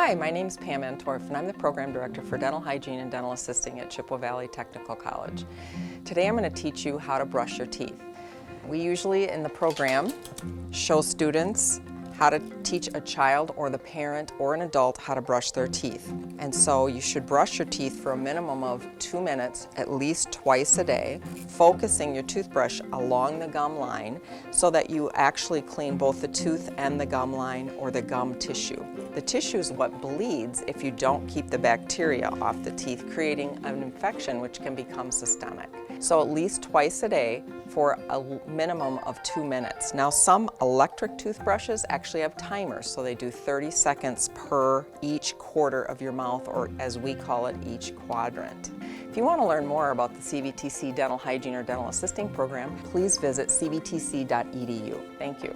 Hi, my name is Pam Antorf, and I'm the Program Director for Dental Hygiene and Dental Assisting at Chippewa Valley Technical College. Today I'm going to teach you how to brush your teeth. We usually in the program show students how to teach a child or the parent or an adult how to brush their teeth. And so you should brush your teeth for a minimum of 2 minutes, at least twice a day, focusing your toothbrush along the gum line so that you actually clean both the tooth and the gum line or the gum tissue. The tissue is what bleeds if you don't keep the bacteria off the teeth, creating an infection which can become systemic. So at least twice a day for a minimum of 2 minutes. Now some electric toothbrushes actually have timers, so they do 30 seconds per each quarter of your mouth, or as we call it, each quadrant. If you want to learn more about the CVTC Dental Hygiene or Dental Assisting program, please visit cvtc.edu. Thank you.